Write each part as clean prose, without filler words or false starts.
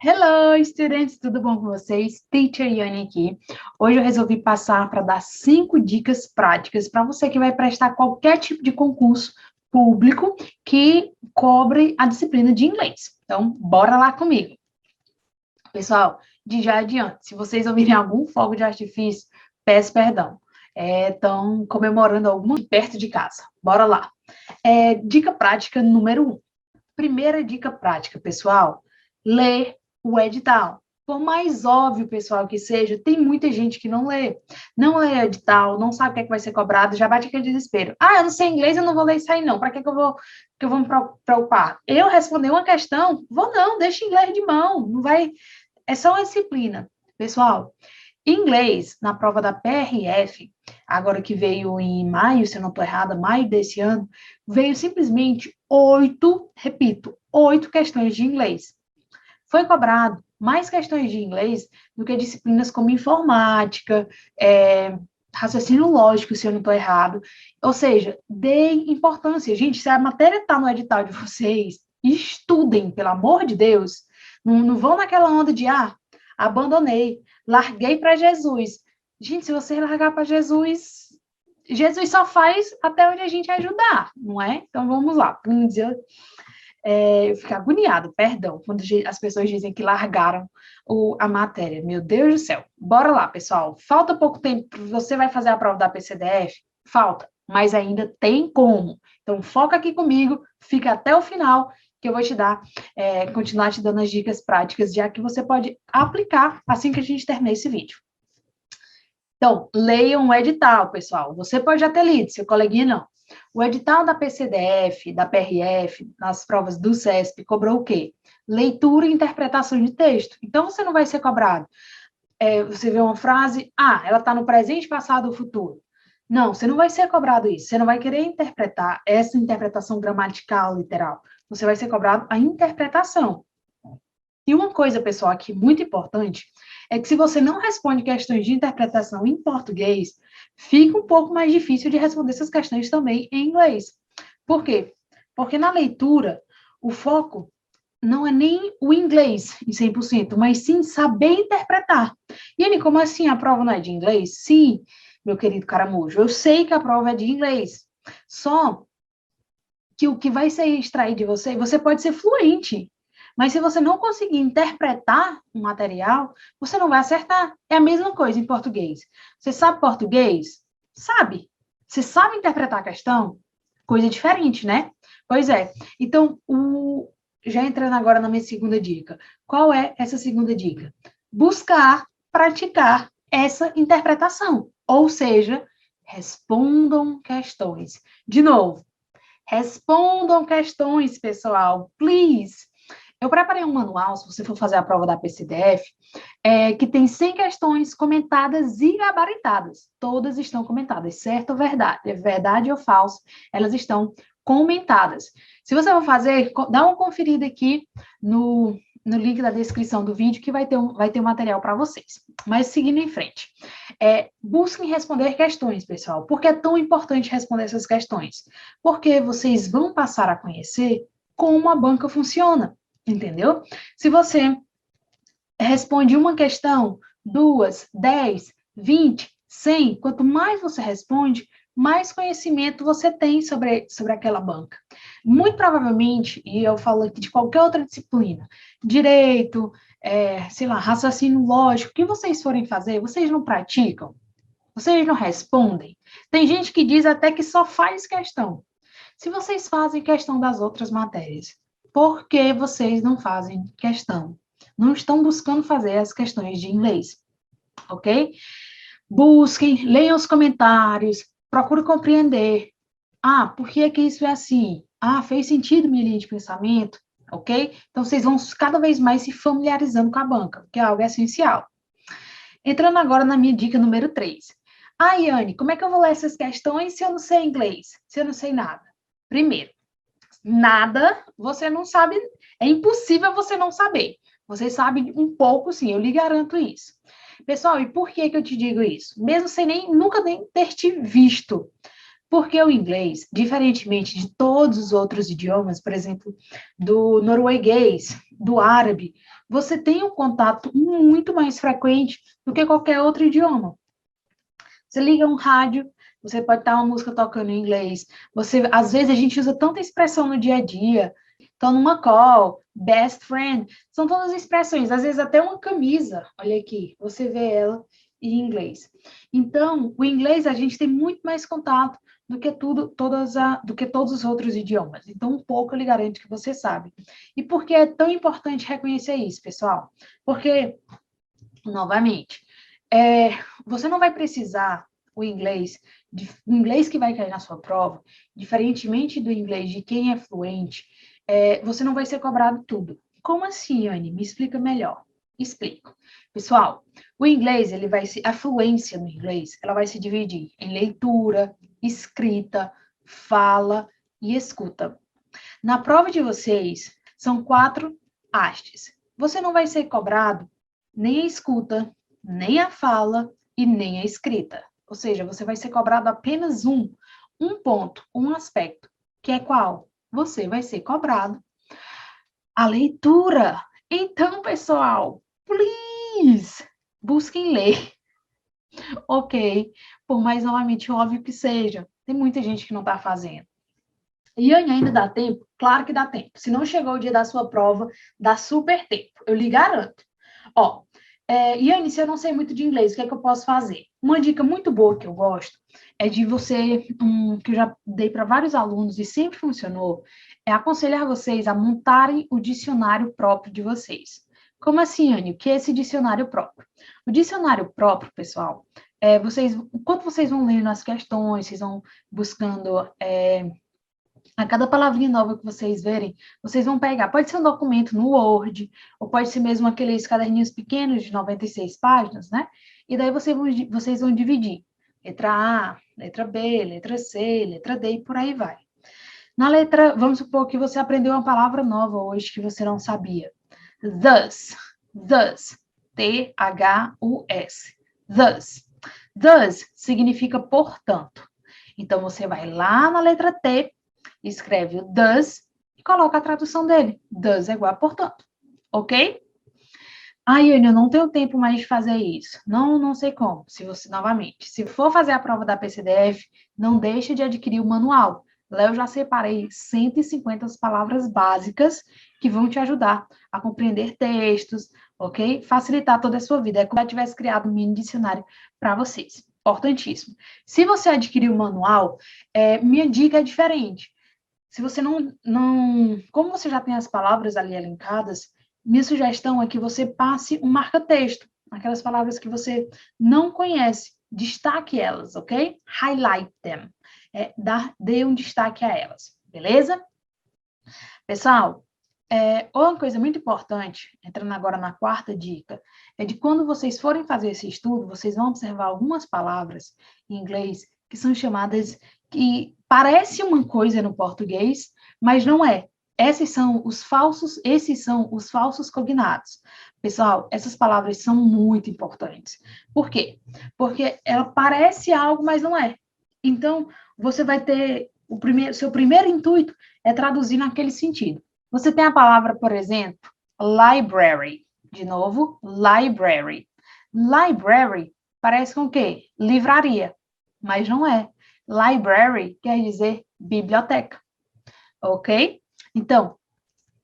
Hello, students, tudo bom com vocês? Teacher Yane aqui. Hoje eu resolvi passar para dar 5 dicas práticas para você que vai prestar qualquer tipo de concurso público que cobre a disciplina de inglês. Então, bora lá comigo. Pessoal, de já adiante, se vocês ouvirem algum fogo de artifício, peço perdão. Estão comemorando alguma perto de casa. Bora lá. Dica prática número 1. Primeira dica prática, pessoal, ler o edital. Por mais óbvio, pessoal, que seja, tem muita gente que não lê. Não lê o edital, não sabe o que é que vai ser cobrado, já bate aquele desespero. Ah, eu não sei inglês, eu não vou ler isso aí, não. Para que eu vou me preocupar? Eu responder uma questão? Vou não, deixa inglês de mão. Não vai. É só uma disciplina. Pessoal, inglês, na prova da PRF, agora que veio em maio, se eu não estou errada, maio desse ano, veio simplesmente 8 questões de inglês. Foi cobrado mais questões de inglês do que disciplinas como informática, raciocínio lógico, se eu não estou errado. Ou seja, deem importância. Gente, se a matéria está no edital de vocês, estudem, pelo amor de Deus. Não vão naquela onda de, abandonei, larguei para Jesus. Gente, se você largar para Jesus, Jesus só faz até onde a gente ajudar, não é? Então, vamos lá. Eu fico agoniado, perdão, quando as pessoas dizem que largaram a matéria. Meu Deus do céu. Bora lá, pessoal. Falta pouco tempo. Você vai fazer a prova da PCDF? Falta, mas ainda tem como. Então, foca aqui comigo, fica até o final, que eu vou te dar, continuar te dando as dicas práticas, já que você pode aplicar assim que a gente terminar esse vídeo. Então, leiam o edital, pessoal. Você pode já ter lido, seu coleguinha não. O edital da PCDF, da PRF, nas provas do CESP, cobrou o quê? Leitura e interpretação de texto. Então, você não vai ser cobrado. Você vê uma frase, ela está no presente, passado ou futuro. Não, você não vai ser cobrado isso. Você não vai querer interpretar essa interpretação gramatical, literal. Você vai ser cobrado a interpretação. E uma coisa, pessoal, aqui muito importante, é que se você não responde questões de interpretação em português, fica um pouco mais difícil de responder essas questões também em inglês. Por quê? Porque na leitura, o foco não é nem o inglês em 100%, mas sim saber interpretar. E ele, como assim a prova não é de inglês? Sim, meu querido caramujo, eu sei que a prova é de inglês. Só que o que vai ser extraído de você, você pode ser fluente, mas se você não conseguir interpretar o material, você não vai acertar. É a mesma coisa em português. Você sabe português? Sabe. Você sabe interpretar a questão? Coisa diferente, né? Pois é. Então, já entrando agora na minha segunda dica. Qual é essa segunda dica? Buscar, praticar essa interpretação. Ou seja, respondam questões. De novo, respondam questões, pessoal, please. Eu preparei um manual, se você for fazer a prova da PCDF, que tem 100 questões comentadas e gabaritadas. Todas estão comentadas, certo ou verdade? É verdade ou falso? Elas estão comentadas. Se você for fazer, dá uma conferida aqui no link da descrição do vídeo, que vai ter um material para vocês. Mas seguindo em frente. Busquem responder questões, pessoal. Por que é tão importante responder essas questões? Porque vocês vão passar a conhecer como a banca funciona. Entendeu? Se você responde uma questão, 2, 10, 20, 100, quanto mais você responde, mais conhecimento você tem sobre aquela banca. Muito provavelmente, e eu falo aqui de qualquer outra disciplina, direito, sei lá, raciocínio lógico, o que vocês forem fazer, vocês não praticam, vocês não respondem. Tem gente que diz até que só faz questão. Se vocês fazem questão das outras matérias, por que vocês não fazem questão? Não estão buscando fazer as questões de inglês, ok? Busquem, leiam os comentários, procurem compreender. Por que é que isso é assim? Fez sentido minha linha de pensamento, ok? Então, vocês vão cada vez mais se familiarizando com a banca, que é algo essencial. Entrando agora na minha dica número 3. Yane, como é que eu vou ler essas questões se eu não sei inglês? Se eu não sei nada? Primeiro, nada você não sabe, é impossível você não saber. Você sabe um pouco, sim, eu lhe garanto isso. Pessoal, e por que eu te digo isso? Mesmo sem nunca nem ter te visto. Porque o inglês, diferentemente de todos os outros idiomas, por exemplo, do norueguês, do árabe, você tem um contato muito mais frequente do que qualquer outro idioma. Você liga um rádio, você pode estar uma música tocando em inglês. Às vezes a gente usa tanta expressão no dia a dia. Então, numa call, best friend, são todas expressões. Às vezes até uma camisa, olha aqui, você vê ela em inglês. Então, o inglês a gente tem muito mais contato do que do que todos os outros idiomas. Então, um pouco eu lhe garanto que você sabe. E por que é tão importante reconhecer isso, pessoal? Porque, novamente, você não vai precisar o inglês que vai cair na sua prova, diferentemente do inglês de quem é fluente, você não vai ser cobrado tudo. Como assim, Anne? Me explica melhor. Explico. Pessoal, o inglês, a fluência no inglês, ela vai se dividir em leitura, escrita, fala e escuta. Na prova de vocês, são 4 hastes. Você não vai ser cobrado nem a escuta, nem a fala e nem a escrita. Ou seja, você vai ser cobrado apenas um ponto, um aspecto, que é qual? Você vai ser cobrado a leitura. Então, pessoal, please, busquem ler, ok? Por mais novamente óbvio que seja, tem muita gente que não está fazendo. E ainda dá tempo? Claro que dá tempo. Se não chegou o dia da sua prova, dá super tempo, eu lhe garanto. Ó, Iane, se eu não sei muito de inglês, o que é que eu posso fazer? Uma dica muito boa que eu gosto é de você, que eu já dei para vários alunos e sempre funcionou, é aconselhar vocês a montarem o dicionário próprio de vocês. Como assim, Anne? O que é esse dicionário próprio? O dicionário próprio, pessoal, enquanto vocês vão lendo as questões, vocês vão buscando a cada palavrinha nova que vocês verem, vocês vão pegar. Pode ser um documento no Word, ou pode ser mesmo aqueles caderninhos pequenos de 96 páginas, né? E daí vocês vão dividir. Letra A, letra B, letra C, letra D e por aí vai. Na letra, vamos supor que você aprendeu uma palavra nova hoje que você não sabia. Thus. Thus. T-H-U-S. Thus. Thus significa portanto. Então, você vai lá na letra T, escreve o does e coloca a tradução dele. Does é igual a portanto. Ok? Ai, Anne, eu não tenho tempo mais de fazer isso. Não sei como. Novamente, se for fazer a prova da PCDF, não deixe de adquirir o manual. Lá eu já separei 150 palavras básicas que vão te ajudar a compreender textos, ok? Facilitar toda a sua vida. É como se eu tivesse criado um mini dicionário para vocês. Importantíssimo. Se você adquirir o manual, minha dica é diferente. Se você como você já tem as palavras ali elencadas, minha sugestão é que você passe um marca-texto, aquelas palavras que você não conhece, destaque elas, ok? Highlight them, dê um destaque a elas, beleza? Pessoal, uma coisa muito importante, entrando agora na quarta dica, é de quando vocês forem fazer esse estudo, vocês vão observar algumas palavras em inglês que são chamadas, que parece uma coisa no português, mas não é. Esses são os falsos cognatos. Pessoal, essas palavras são muito importantes. Por quê? Porque ela parece algo, mas não é. Então, você vai ter seu primeiro intuito é traduzir naquele sentido. Você tem a palavra, por exemplo, library. De novo, library. Library parece com o quê? Livraria, mas não é. Library quer dizer biblioteca, ok? Então,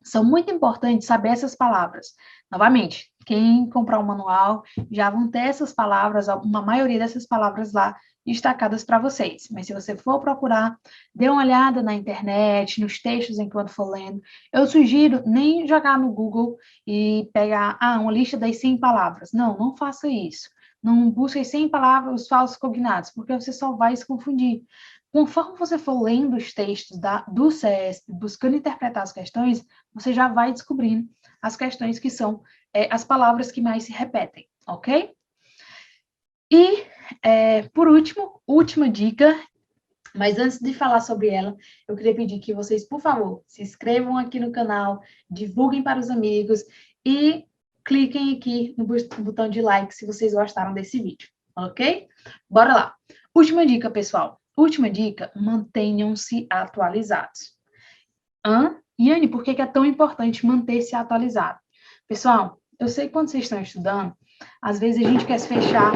são muito importantes saber essas palavras. Novamente, quem comprar o manual já vão ter essas palavras, uma maioria dessas palavras lá destacadas para vocês. Mas se você for procurar, dê uma olhada na internet, nos textos enquanto for lendo. Eu sugiro nem jogar no Google e pegar uma lista das 100 palavras. Não faça isso. Não busque as 100 palavras, os falsos cognatos, porque você só vai se confundir. Conforme você for lendo os textos do CESP, buscando interpretar as questões, você já vai descobrindo as questões que são as palavras que mais se repetem, ok? E, por último, última dica, mas antes de falar sobre ela, eu queria pedir que vocês, por favor, se inscrevam aqui no canal, divulguem para os amigos e cliquem aqui no botão de like se vocês gostaram desse vídeo, ok? Bora lá. Última dica, pessoal. Última dica, mantenham-se atualizados. Yane, por que é tão importante manter-se atualizado? Pessoal, eu sei que quando vocês estão estudando, às vezes a gente quer se fechar.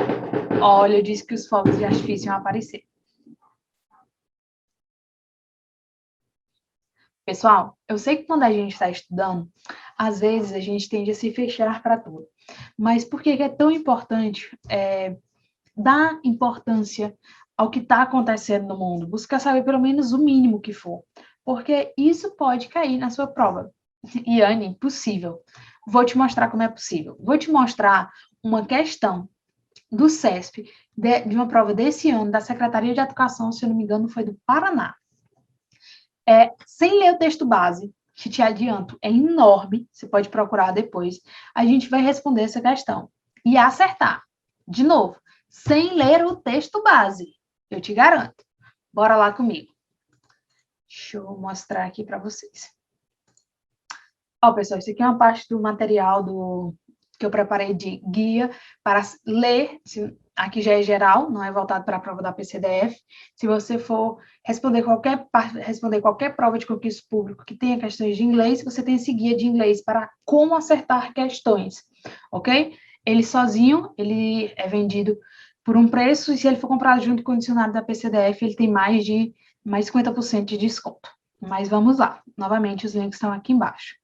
Olha, eu disse que os fogos de artifício iam aparecer. Pessoal, eu sei que quando a gente está estudando, às vezes a gente tende a se fechar para tudo. Mas por que é tão importante dar importância ao que está acontecendo no mundo? Buscar saber pelo menos o mínimo que for. Porque isso pode cair na sua prova. Yane, possível. Vou te mostrar como é possível. Vou te mostrar uma questão do CESP, de uma prova desse ano, da Secretaria de Educação, se eu não me engano, foi do Paraná. Sem ler o texto base, que te adianto, é enorme, você pode procurar depois, a gente vai responder essa questão e acertar. De novo, sem ler o texto base, eu te garanto. Bora lá comigo. Deixa eu mostrar aqui para vocês. Ó, pessoal, isso aqui é uma parte do material que eu preparei de guia para ler. Aqui já é geral, não é voltado para a prova da PCDF. Se você for responder qualquer prova de concurso público que tenha questões de inglês, você tem esse guia de inglês para como acertar questões, ok? Ele sozinho, ele é vendido por um preço, e se ele for comprado junto com o dicionário da PCDF, ele tem mais 50% de desconto. Mas vamos lá. Novamente, os links estão aqui embaixo.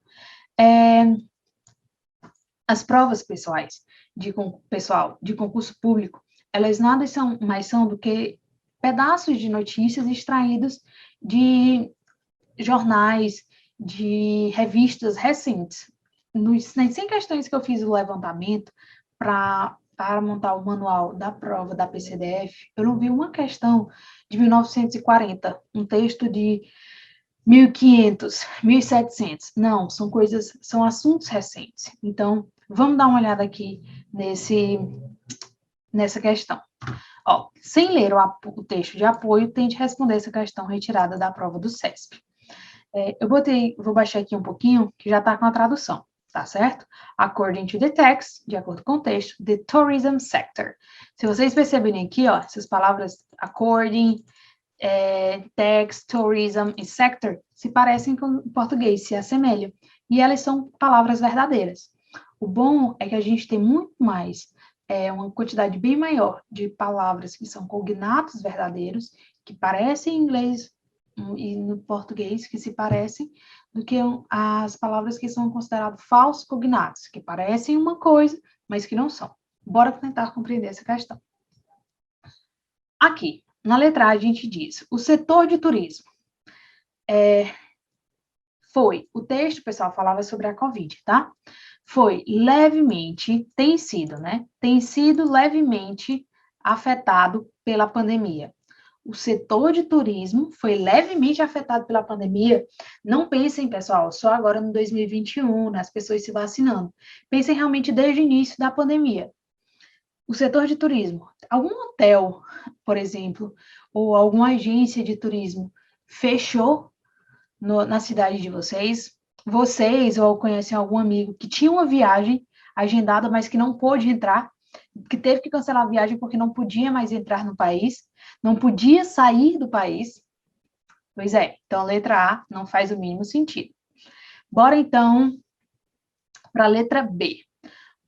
As provas de concurso público, elas nada mais são do que pedaços de notícias extraídos de jornais, de revistas recentes. Nas 100 questões que eu fiz o levantamento para montar o manual da prova da PCDF, eu não vi uma questão de 1940, um texto de 1500, 1700. Não, são assuntos recentes. Então, vamos dar uma olhada aqui nessa questão. Ó, sem ler o texto de apoio, tente responder essa questão retirada da prova do CESP. Vou baixar aqui um pouquinho, que já está com a tradução, tá certo? According to the text, de acordo com o texto, the tourism sector. Se vocês perceberem aqui, ó, essas palavras according, text, tourism e sector se parecem com o português, se assemelham. E elas são palavras verdadeiras. O bom é que a gente tem muito mais, uma quantidade bem maior de palavras que são cognatos verdadeiros, que parecem em inglês e no português, que se parecem, do que as palavras que são consideradas falsos cognatos, que parecem uma coisa, mas que não são. Bora tentar compreender essa questão. Aqui, na letra A, a gente diz, o setor de turismo o texto, pessoal, falava sobre a Covid, tá? Tem sido levemente afetado pela pandemia. O setor de turismo foi levemente afetado pela pandemia. Não pensem, pessoal, só agora no 2021, nas pessoas se vacinando. Pensem realmente desde o início da pandemia. O setor de turismo, algum hotel, por exemplo, ou alguma agência de turismo fechou na cidade de vocês? Vocês ou conhecem algum amigo que tinha uma viagem agendada, mas que não pôde entrar, que teve que cancelar a viagem porque não podia mais entrar no país, não podia sair do país? Pois é, então a letra A não faz o mínimo sentido. Bora então para a letra B.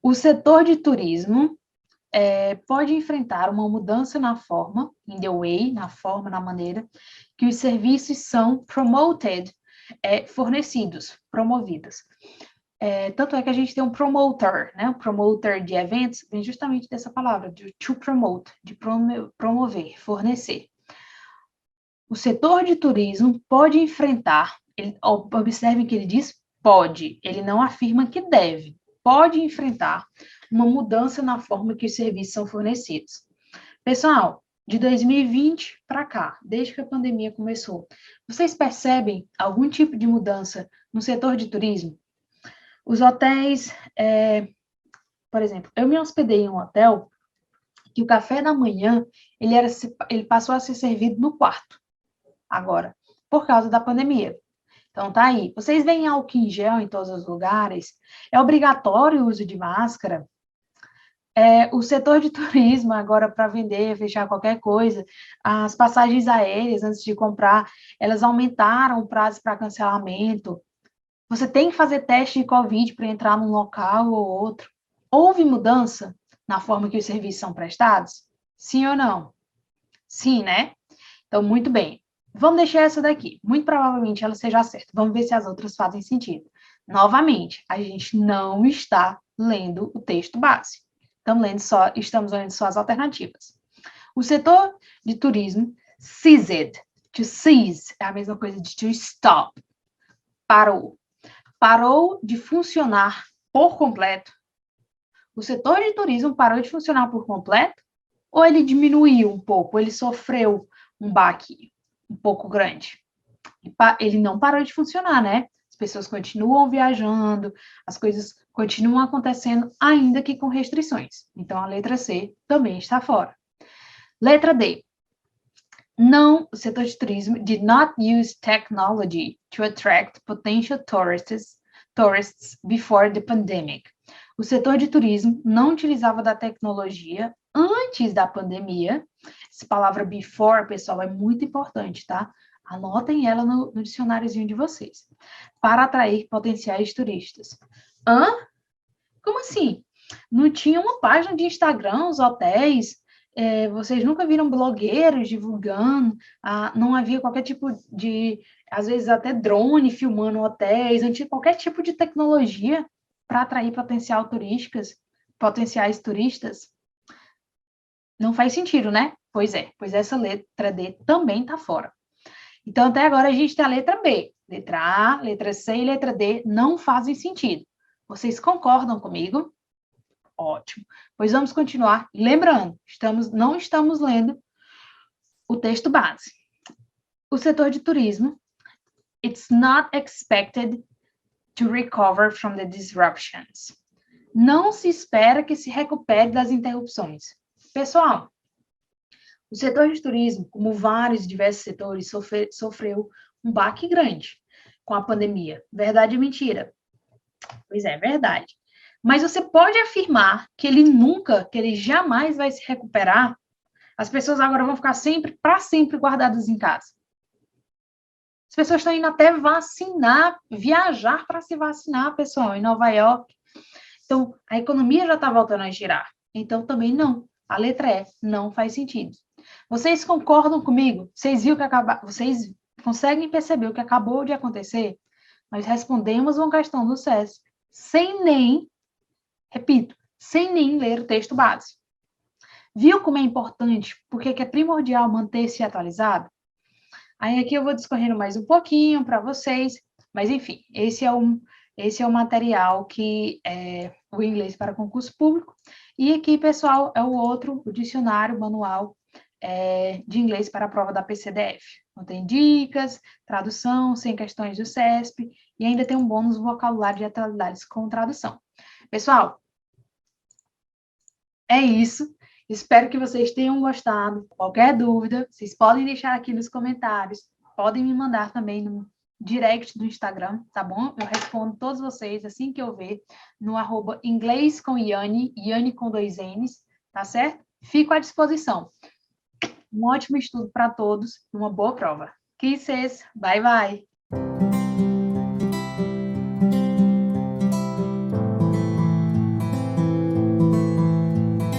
O setor de turismo pode enfrentar uma mudança na forma, in the way, na forma, na maneira, que os serviços são promoted, fornecidos, promovidos. Tanto é que a gente tem um promoter, né? O promoter de eventos vem justamente dessa palavra, de to promote, de promover, fornecer. O setor de turismo pode enfrentar, observem que ele diz pode, ele não afirma que deve, pode enfrentar uma mudança na forma que os serviços são fornecidos. Pessoal, de 2020 para cá, desde que a pandemia começou, vocês percebem algum tipo de mudança no setor de turismo? Os hotéis, por exemplo, eu me hospedei em um hotel que o café da manhã, ele passou a ser servido no quarto, agora, por causa da pandemia. Então, tá aí. Vocês veem álcool em gel em todos os lugares? É obrigatório o uso de máscara? O setor de turismo, agora para vender, fechar qualquer coisa, as passagens aéreas, antes de comprar, elas aumentaram o prazo para cancelamento. Você tem que fazer teste de Covid para entrar num local ou outro. Houve mudança na forma que os serviços são prestados? Sim ou não? Sim, né? Então, muito bem. Vamos deixar essa daqui. Muito provavelmente ela seja certa. Vamos ver se as outras fazem sentido. Novamente, a gente não está lendo o texto base. Estamos lendo só as alternativas. O setor de turismo, ceased. To cease é a mesma coisa de to stop. Parou. Parou de funcionar por completo. O setor de turismo parou de funcionar por completo? Ou ele diminuiu um pouco? Ele sofreu um baque um pouco grande? Ele não parou de funcionar, né? As pessoas continuam viajando, as coisas continuam acontecendo, ainda que com restrições. Então, a letra C também está fora. Letra D. Não, o setor de turismo did not use technology to attract potential tourists before the pandemic. O setor de turismo não utilizava da tecnologia antes da pandemia. Essa palavra before, pessoal, é muito importante, tá? Anotem ela no dicionáriozinho de vocês. Para atrair potenciais turistas. Hã? Como assim? Não tinha uma página de Instagram, os hotéis? Vocês nunca viram blogueiros divulgando? Não havia qualquer tipo de, às vezes até drone filmando hotéis, não tinha qualquer tipo de tecnologia para atrair potenciais turistas? Não faz sentido, né? Pois essa letra D também está fora. Então, até agora a gente tem a letra B. Letra A, letra C e letra D não fazem sentido. Vocês concordam comigo? Ótimo. Pois vamos continuar. Lembrando, não estamos lendo o texto base. O setor de turismo, it's not expected to recover from the disruptions. Não se espera que se recupere das interrupções. Pessoal, o setor de turismo, como vários diversos setores, sofreu um baque grande com a pandemia. Verdade ou mentira? Pois é, verdade. Mas você pode afirmar que ele jamais vai se recuperar? As pessoas agora vão ficar para sempre guardadas em casa. As pessoas estão indo até viajar para se vacinar, pessoal, em Nova York. Então, a economia já está voltando a girar. Então, também não. A letra E não faz sentido. Vocês concordam comigo? Vocês conseguem perceber o que acabou de acontecer? Nós respondemos uma questão do SESC sem nem ler o texto base. Viu como é importante? Porque é primordial manter-se atualizado? Aí aqui eu vou discorrendo mais um pouquinho para vocês, mas enfim, esse é o material que é o inglês para concurso público. E aqui, pessoal, é o dicionário manual de inglês para a prova da PCDF. Então, tem dicas, tradução, 100 questões do CESP, e ainda tem um bônus vocabulário de atualidades com tradução. Pessoal, é isso. Espero que vocês tenham gostado. Qualquer dúvida, vocês podem deixar aqui nos comentários. Podem me mandar também no direct do Instagram, tá bom? Eu respondo todos vocês assim que eu ver no @inglês com Yane, Yane com 2 N's, tá certo? Fico à disposição. Um ótimo estudo para todos e uma boa prova. Kisses, bye bye!